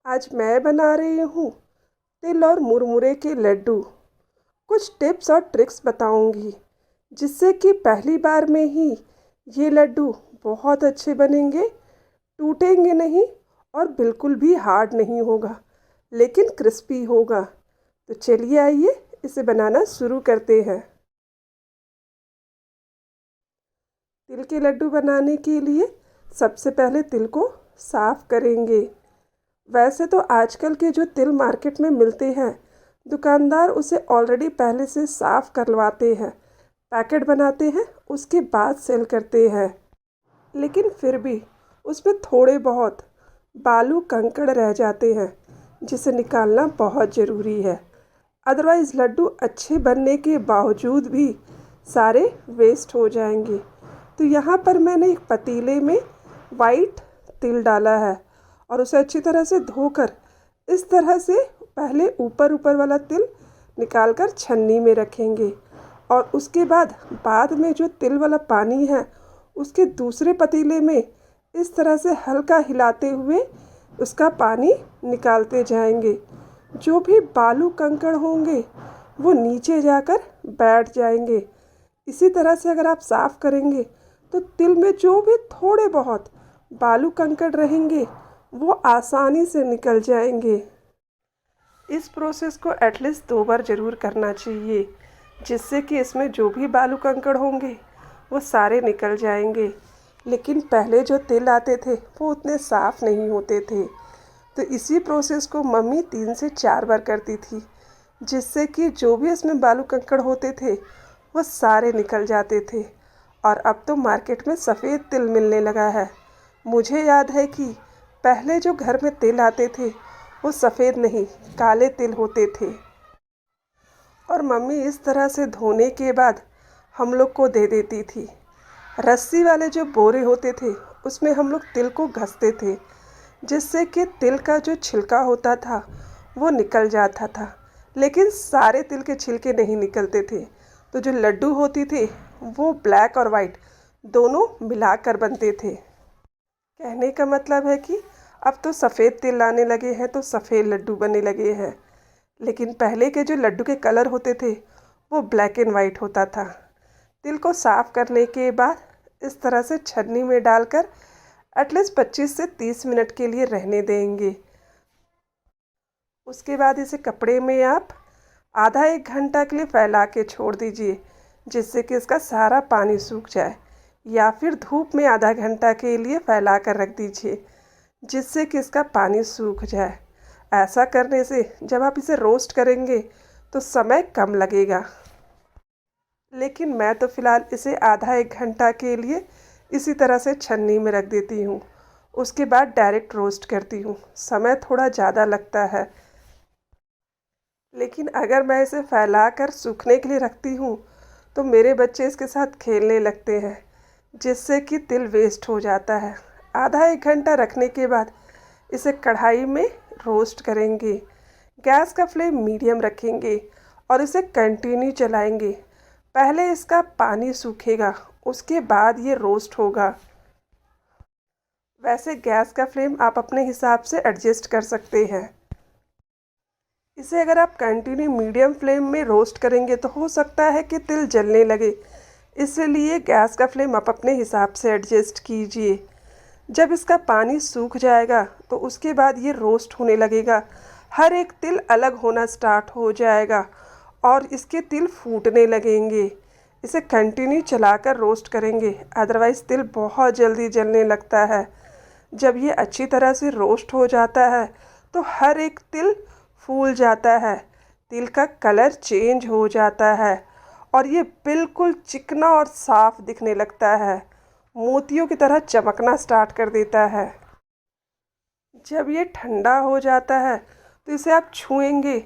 आज मैं बना रही हूँ तिल और मुरमुरे के लड्डू। कुछ टिप्स और ट्रिक्स बताऊंगी जिससे कि पहली बार में ही ये लड्डू बहुत अच्छे बनेंगे, टूटेंगे नहीं और बिल्कुल भी हार्ड नहीं होगा, लेकिन क्रिस्पी होगा। तो चलिए आइए इसे बनाना शुरू करते हैं। तिल के लड्डू बनाने के लिए सबसे पहले तिल को साफ़ करेंगे। वैसे तो आजकल के जो तिल मार्केट में मिलते हैं, दुकानदार उसे ऑलरेडी पहले से साफ़ करवाते हैं, पैकेट बनाते हैं, उसके बाद सेल करते हैं। लेकिन फिर भी उसमें थोड़े बहुत बालू कंकड़ रह जाते हैं, जिसे निकालना बहुत ज़रूरी है। अदरवाइज़ लड्डू अच्छे बनने के बावजूद भी सारे वेस्ट हो जाएंगे। तो यहाँ पर मैंने एक पतीले में वाइट तिल डाला है और उसे अच्छी तरह से धोकर इस तरह से पहले ऊपर ऊपर वाला तिल निकाल कर छन्नी में रखेंगे और उसके बाद में जो तिल वाला पानी है उसके दूसरे पतीले में इस तरह से हल्का हिलाते हुए उसका पानी निकालते जाएंगे। जो भी बालू कंकड़ होंगे वो नीचे जाकर बैठ जाएंगे। इसी तरह से अगर आप साफ़ करेंगे तो तिल में जो भी थोड़े बहुत बालू कंकड़ रहेंगे वो आसानी से निकल जाएंगे। इस प्रोसेस को एटलीस्ट 2 बार ज़रूर करना चाहिए, जिससे कि इसमें जो भी बालू कंकड़ होंगे वो सारे निकल जाएंगे। लेकिन पहले जो तिल आते थे वो उतने साफ़ नहीं होते थे, तो इसी प्रोसेस को मम्मी 3 से 4 बार करती थी, जिससे कि जो भी इसमें बालू कंकड़ होते थे वो सारे निकल जाते थे। और अब तो मार्केट में सफ़ेद तिल मिलने लगा है। मुझे याद है कि पहले जो घर में तिल आते थे वो सफ़ेद नहीं, काले तिल होते थे। और मम्मी इस तरह से धोने के बाद हम लोग को दे देती थी। रस्सी वाले जो बोरे होते थे उसमें हम लोग तिल को घसते थे, जिससे कि तिल का जो छिलका होता था वो निकल जाता था। लेकिन सारे तिल के छिलके नहीं निकलते थे, तो जो लड्डू होती थे वो ब्लैक और वाइट दोनों मिलाकर बनते थे। कहने का मतलब है कि अब तो सफ़ेद तिल आने लगे हैं तो सफ़ेद लड्डू बनने लगे हैं, लेकिन पहले के जो लड्डू के कलर होते थे वो ब्लैक एंड वाइट होता था। तिल को साफ़ करने के बाद इस तरह से छन्नी में डालकर एटलीस्ट 25 से 30 मिनट के लिए रहने देंगे। उसके बाद इसे कपड़े में आप आधा 1 घंटा के लिए फैला के छोड़ दीजिए, जिससे कि इसका सारा पानी सूख जाए, या फिर धूप में आधा घंटा के लिए फैला कर रख दीजिए, जिससे कि इसका पानी सूख जाए। ऐसा करने से जब आप इसे रोस्ट करेंगे तो समय कम लगेगा। लेकिन मैं तो फ़िलहाल इसे आधा 1 घंटा के लिए इसी तरह से छन्नी में रख देती हूँ। उसके बाद डायरेक्ट रोस्ट करती हूँ। समय थोड़ा ज़्यादा लगता है, लेकिन अगर मैं इसे फैला कर सूखने के लिए रखती हूँ तो मेरे बच्चे इसके साथ खेलने लगते हैं, जिससे कि तिल वेस्ट हो जाता है। आधा 1 घंटा रखने के बाद इसे कढ़ाई में रोस्ट करेंगे। गैस का फ्लेम मीडियम रखेंगे और इसे कंटिन्यू चलाएंगे। पहले इसका पानी सूखेगा, उसके बाद ये रोस्ट होगा। वैसे गैस का फ्लेम आप अपने हिसाब से एडजस्ट कर सकते हैं। इसे अगर आप कंटिन्यू मीडियम फ्लेम में रोस्ट करेंगे तो हो सकता है कि तिल जलने लगे, इसलिए गैस का फ्लेम आप अपने हिसाब से एडजस्ट कीजिए। जब इसका पानी सूख जाएगा तो उसके बाद ये रोस्ट होने लगेगा। हर एक तिल अलग होना स्टार्ट हो जाएगा और इसके तिल फूटने लगेंगे। इसे कंटिन्यू चलाकर रोस्ट करेंगे, अदरवाइज़ तिल बहुत जल्दी जलने लगता है। जब ये अच्छी तरह से रोस्ट हो जाता है तो हर एक तिल फूल जाता है, तिल का कलर चेंज हो जाता है और ये बिल्कुल चिकना और साफ दिखने लगता है, मोतियों की तरह चमकना स्टार्ट कर देता है। जब ये ठंडा हो जाता है तो इसे आप छुएंगे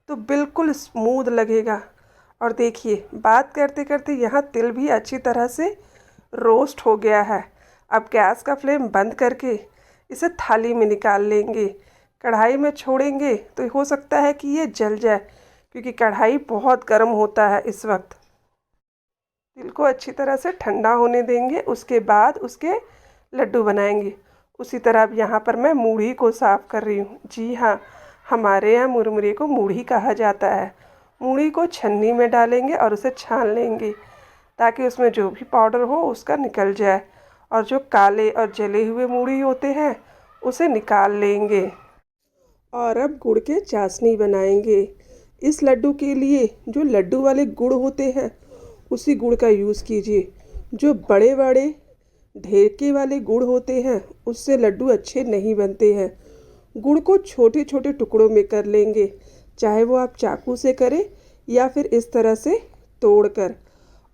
तो बिल्कुल स्मूथ लगेगा। और देखिए, बात करते करते यहाँ तिल भी अच्छी तरह से रोस्ट हो गया है। अब गैस का फ्लेम बंद करके इसे थाली में निकाल लेंगे। कढ़ाई में छोड़ेंगे तो हो सकता है कि ये जल जाए, क्योंकि कढ़ाई बहुत गर्म होता है इस वक्त। तिल को अच्छी तरह से ठंडा होने देंगे, उसके बाद उसके लड्डू बनाएंगे। उसी तरह अब यहाँ पर मैं मूढ़ी को साफ़ कर रही हूँ। जी हाँ, हमारे यहाँ मुरमुरे को मूढ़ी कहा जाता है। मूढ़ी को छन्नी में डालेंगे और उसे छान लेंगे ताकि उसमें जो भी पाउडर हो उसका निकल जाए, और जो काले और जले हुए मूढ़ी होते हैं उसे निकाल लेंगे। और अब गुड़ के चाशनी बनाएंगे। इस लड्डू के लिए जो लड्डू वाले गुड़ होते हैं उसी गुड़ का यूज़ कीजिए। जो बड़े बड़े ढेरके वाले गुड़ होते हैं उससे लड्डू अच्छे नहीं बनते हैं। गुड़ को छोटे छोटे टुकड़ों में कर लेंगे, चाहे वो आप चाकू से करें या फिर इस तरह से तोड़कर।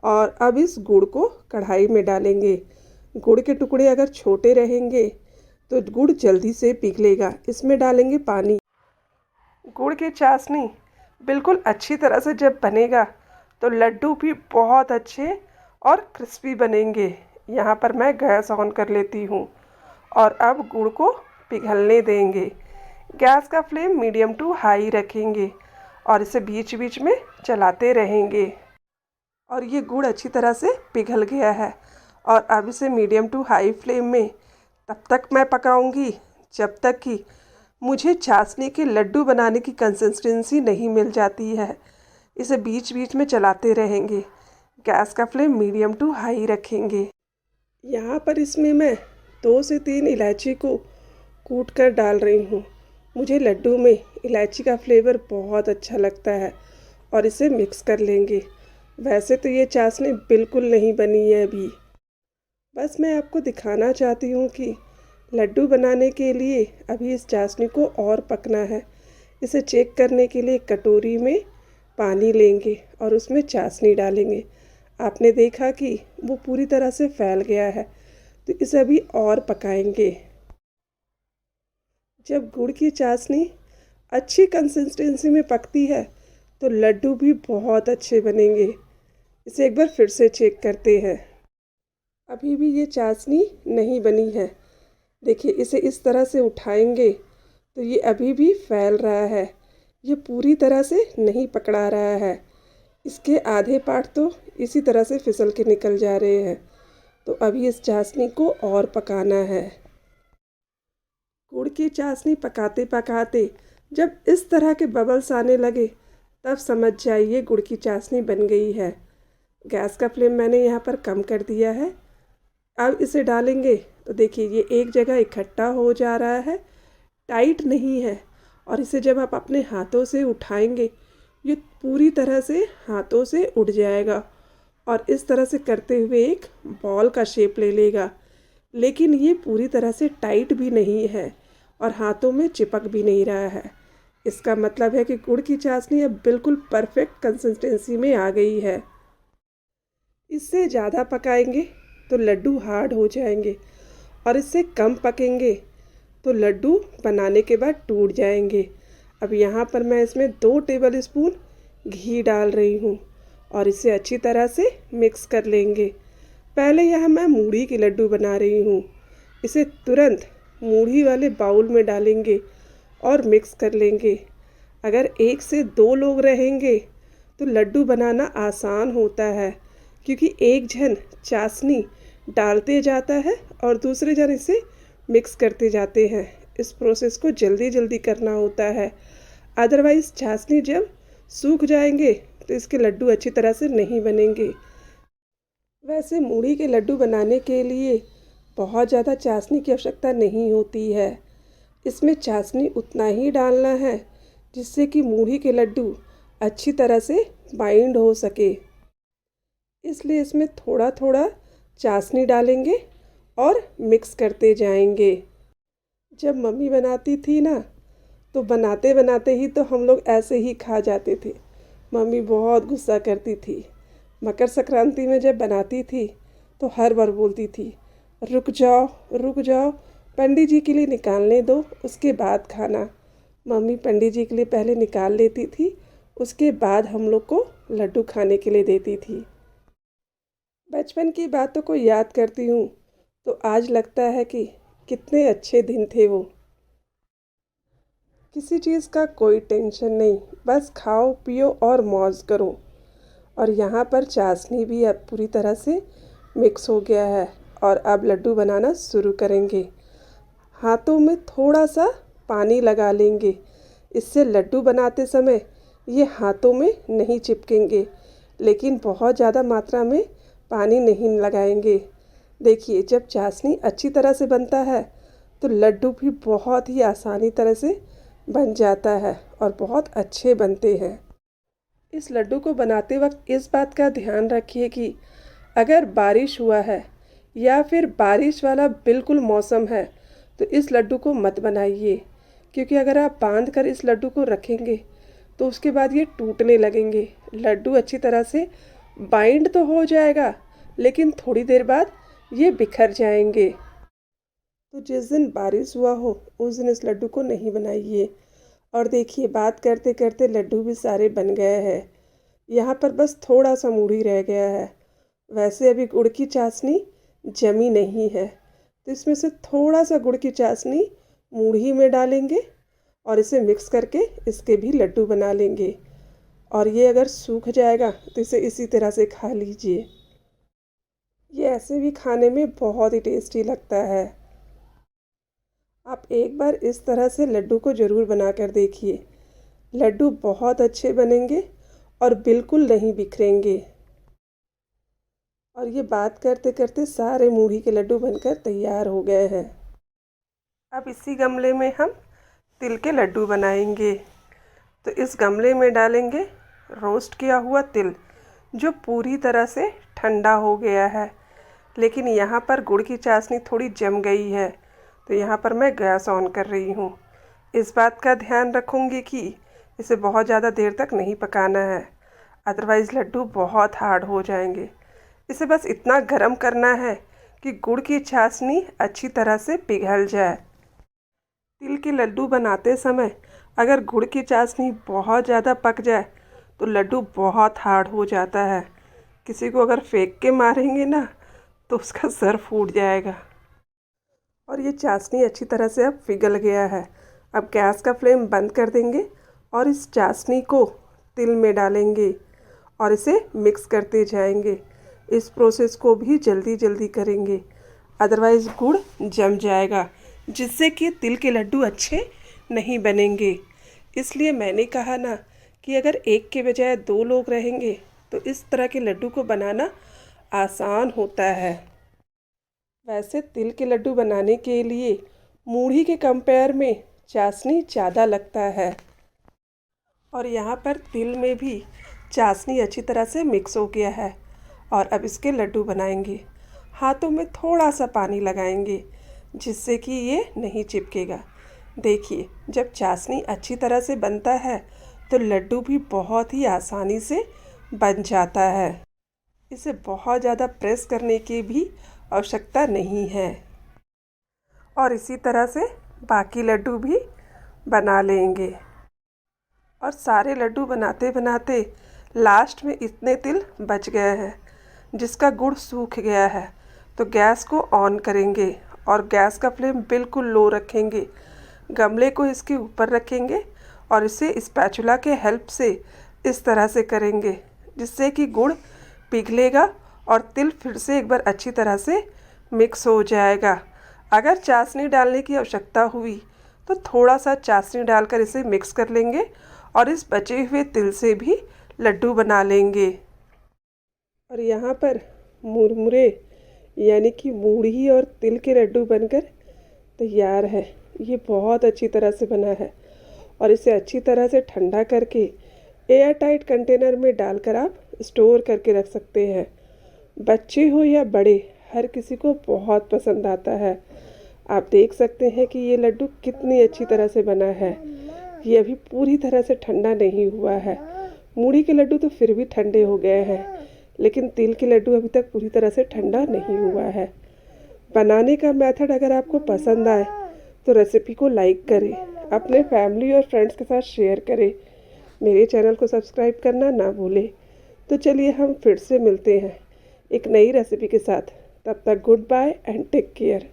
और अब इस गुड़ को कढ़ाई में डालेंगे। गुड़ के टुकड़े अगर छोटे रहेंगे तो गुड़ जल्दी से पिघलेगा। इसमें डालेंगे पानी। गुड़ की चाशनी बिल्कुल अच्छी तरह से जब बनेगा तो लड्डू भी बहुत अच्छे और क्रिस्पी बनेंगे। यहाँ पर मैं गैस ऑन कर लेती हूँ और अब गुड़ को पिघलने देंगे। गैस का फ्लेम मीडियम टू हाई रखेंगे और इसे बीच बीच में चलाते रहेंगे। और ये गुड़ अच्छी तरह से पिघल गया है और अब इसे मीडियम टू हाई फ्लेम में तब तक मैं पकाऊंगी जब तक कि मुझे चाशनी के लड्डू बनाने की कंसिस्टेंसी नहीं मिल जाती है। इसे बीच बीच में चलाते रहेंगे। गैस का फ्लेम मीडियम टू हाई रखेंगे। यहाँ पर इसमें मैं 2 से 3 इलायची को कूट कर डाल रही हूँ। मुझे लड्डू में इलायची का फ्लेवर बहुत अच्छा लगता है और इसे मिक्स कर लेंगे। वैसे तो ये चाशनी बिल्कुल नहीं बनी है अभी, बस मैं आपको दिखाना चाहती हूँ कि लड्डू बनाने के लिए अभी इस चाशनी को और पकना है। इसे चेक करने के लिए कटोरी में पानी लेंगे और उसमें चाशनी डालेंगे। आपने देखा कि वो पूरी तरह से फैल गया है, तो इसे अभी और पकाएंगे। जब गुड़ की चाशनी अच्छी कंसिस्टेंसी में पकती है तो लड्डू भी बहुत अच्छे बनेंगे। इसे एक बार फिर से चेक करते हैं। अभी भी ये चाशनी नहीं बनी है। देखिए, इसे इस तरह से उठाएंगे तो ये अभी भी फैल रहा है। ये पूरी तरह से नहीं पकड़ा रहा है। इसके आधे पार्ट तो इसी तरह से फिसल के निकल जा रहे हैं। तो अभी इस चाशनी को और पकाना है। गुड़ की चाशनी पकाते पकाते जब इस तरह के बबल्स आने लगे तब समझ जाइए गुड़ की चाशनी बन गई है। गैस का फ्लेम मैंने यहाँ पर कम कर दिया है। अब इसे डालेंगे तो देखिए ये एक जगह इकट्ठा हो जा रहा है, टाइट नहीं है। और इसे जब आप अपने हाथों से उठाएंगे ये पूरी तरह से हाथों से उड़ जाएगा और इस तरह से करते हुए एक बॉल का शेप ले लेगा। लेकिन ये पूरी तरह से टाइट भी नहीं है और हाथों में चिपक भी नहीं रहा है। इसका मतलब है कि गुड़ की चाशनी अब बिल्कुल परफेक्ट कंसिस्टेंसी में आ गई है। इससे ज़्यादा पकाएंगे तो लड्डू हार्ड हो जाएंगे और इससे कम पकेंगे तो लड्डू बनाने के बाद टूट जाएंगे। अब यहाँ पर मैं इसमें 2 टेबल स्पून घी डाल रही हूँ और इसे अच्छी तरह से मिक्स कर लेंगे। पहले यहाँ मैं मूढ़ी के लड्डू बना रही हूँ। इसे तुरंत मूढ़ी वाले बाउल में डालेंगे और मिक्स कर लेंगे। अगर 1 से 2 लोग रहेंगे तो लड्डू बनाना आसान होता है, क्योंकि एक जन चाशनी डालते जाता है और दूसरे जन इसे मिक्स करते जाते हैं। इस प्रोसेस को जल्दी जल्दी करना होता है, अदरवाइज़ चाशनी जब सूख जाएंगे तो इसके लड्डू अच्छी तरह से नहीं बनेंगे। वैसे मूढ़ी के लड्डू बनाने के लिए बहुत ज़्यादा चाशनी की आवश्यकता नहीं होती है। इसमें चाशनी उतना ही डालना है जिससे कि मूढ़ी के लड्डू अच्छी तरह से बाइंड हो सके। इसलिए इसमें थोड़ा थोड़ा चाशनी डालेंगे और मिक्स करते जाएंगे। जब मम्मी बनाती थी ना तो बनाते बनाते ही तो हम लोग ऐसे ही खा जाते थे। मम्मी बहुत गुस्सा करती थी। मकर संक्रांति में जब बनाती थी तो हर बार बोलती थी, रुक जाओ रुक जाओ, पंडित जी के लिए निकालने दो, उसके बाद खाना। मम्मी पंडित जी के लिए पहले निकाल लेती थी, उसके बाद हम लोग को लड्डू खाने के लिए देती थी। बचपन की बातों को याद करती हूँ तो आज लगता है कि कितने अच्छे दिन थे वो। किसी चीज़ का कोई टेंशन नहीं, बस खाओ पियो और मौज करो। और यहाँ पर चाशनी भी अब पूरी तरह से मिक्स हो गया है और अब लड्डू बनाना शुरू करेंगे। हाथों में थोड़ा सा पानी लगा लेंगे। इससे लड्डू बनाते समय ये हाथों में नहीं चिपकेंगे, लेकिन बहुत ज़्यादा मात्रा में पानी नहीं लगाएंगे। देखिए, जब चाशनी अच्छी तरह से बनता है तो लड्डू भी बहुत ही आसानी तरह से बन जाता है और बहुत अच्छे बनते हैं। इस लड्डू को बनाते वक्त इस बात का ध्यान रखिए कि अगर बारिश हुआ है या फिर बारिश वाला बिल्कुल मौसम है तो इस लड्डू को मत बनाइए, क्योंकि अगर आप बांध कर इस लड्डू को रखेंगे तो उसके बाद ये टूटने लगेंगे। लड्डू अच्छी तरह से बाइंड तो हो जाएगा, लेकिन थोड़ी देर बाद ये बिखर जाएंगे। तो जिस दिन बारिश हुआ हो उस दिन इस लड्डू को नहीं बनाइए। और देखिए, बात करते करते लड्डू भी सारे बन गए हैं। यहाँ पर बस थोड़ा सा मूढ़ी रह गया है। वैसे अभी गुड़ की चाशनी जमी नहीं है, तो इसमें से थोड़ा सा गुड़ की चाशनी मूढ़ी में डालेंगे और इसे मिक्स करके इसके भी लड्डू बना लेंगे। और ये अगर सूख जाएगा तो इसे इसी तरह से खा लीजिए। ये ऐसे भी खाने में बहुत ही टेस्टी लगता है। आप एक बार इस तरह से लड्डू को ज़रूर बना कर देखिए। लड्डू बहुत अच्छे बनेंगे और बिल्कुल नहीं बिखरेंगे। और ये बात करते करते सारे मूढ़ी के लड्डू बनकर तैयार हो गए हैं। अब इसी गमले में हम तिल के लड्डू बनाएंगे। तो इस गमले में डालेंगे रोस्ट किया हुआ तिल, जो पूरी तरह से ठंडा हो गया है। लेकिन यहाँ पर गुड़ की चाशनी थोड़ी जम गई है, तो यहाँ पर मैं गैस ऑन कर रही हूँ। इस बात का ध्यान रखूँगी कि इसे बहुत ज़्यादा देर तक नहीं पकाना है, अदरवाइज़ लड्डू बहुत हार्ड हो जाएंगे। इसे बस इतना गर्म करना है कि गुड़ की चाशनी अच्छी तरह से पिघल जाए। तिल के लड्डू बनाते समय अगर गुड़ की चाशनी बहुत ज़्यादा पक जाए तो लड्डू बहुत हार्ड हो जाता है। किसी को अगर फेंक के मारेंगे ना तो उसका सर फूट जाएगा। और ये चाशनी अच्छी तरह से अब पिघल गया है। अब गैस का फ्लेम बंद कर देंगे और इस चाशनी को तिल में डालेंगे और इसे मिक्स करते जाएंगे। इस प्रोसेस को भी जल्दी जल्दी करेंगे, अदरवाइज़ गुड़ जम जाएगा, जिससे कि तिल के लड्डू अच्छे नहीं बनेंगे। इसलिए मैंने कहा ना कि अगर एक के बजाय 2 लोग रहेंगे तो इस तरह के लड्डू को बनाना आसान होता है। वैसे तिल के लड्डू बनाने के लिए मूढ़ी के कंपेयर में चाशनी ज़्यादा लगता है। और यहाँ पर तिल में भी चाशनी अच्छी तरह से मिक्स हो गया है। और अब इसके लड्डू बनाएंगे। हाथों में थोड़ा सा पानी लगाएंगे, जिससे कि ये नहीं चिपकेगा। देखिए, जब चाशनी अच्छी तरह से बनता है तो लड्डू भी बहुत ही आसानी से बन जाता है। इसे बहुत ज़्यादा प्रेस करने की भी आवश्यकता नहीं है। और इसी तरह से बाकी लड्डू भी बना लेंगे। और सारे लड्डू बनाते बनाते लास्ट में इतने तिल बच गए हैं जिसका गुड़ सूख गया है। तो गैस को ऑन करेंगे और गैस का फ्लेम बिल्कुल लो रखेंगे। गमले को इसके ऊपर रखेंगे और इसे स्पैचुला के हेल्प से इस तरह से करेंगे, जिससे कि गुड़ पिघलेगा और तिल फिर से एक बार अच्छी तरह से मिक्स हो जाएगा। अगर चाशनी डालने की आवश्यकता हुई तो थोड़ा सा चाशनी डालकर इसे मिक्स कर लेंगे और इस बचे हुए तिल से भी लड्डू बना लेंगे। और यहाँ पर मुरमुरे यानी कि मूढ़ी और तिल के लड्डू बनकर तैयार है। ये बहुत अच्छी तरह से बना है और इसे अच्छी तरह से ठंडा करके एयर टाइट कंटेनर में डालकर आप स्टोर करके रख सकते हैं। बच्चे हो या बड़े, हर किसी को बहुत पसंद आता है। आप देख सकते हैं कि ये लड्डू कितनी अच्छी तरह से बना है। ये अभी पूरी तरह से ठंडा नहीं हुआ है। मूढ़ी के लड्डू तो फिर भी ठंडे हो गए हैं, लेकिन तिल के लड्डू अभी तक पूरी तरह से ठंडा नहीं हुआ है। बनाने का मेथड अगर आपको पसंद आए तो रेसिपी को लाइक करें, अपने फैमिली और फ्रेंड्स के साथ शेयर करें। मेरे चैनल को सब्सक्राइब करना ना भूलें। तो चलिए हम फिर से मिलते हैं एक नई रेसिपी के साथ। तब तक good bye and take care.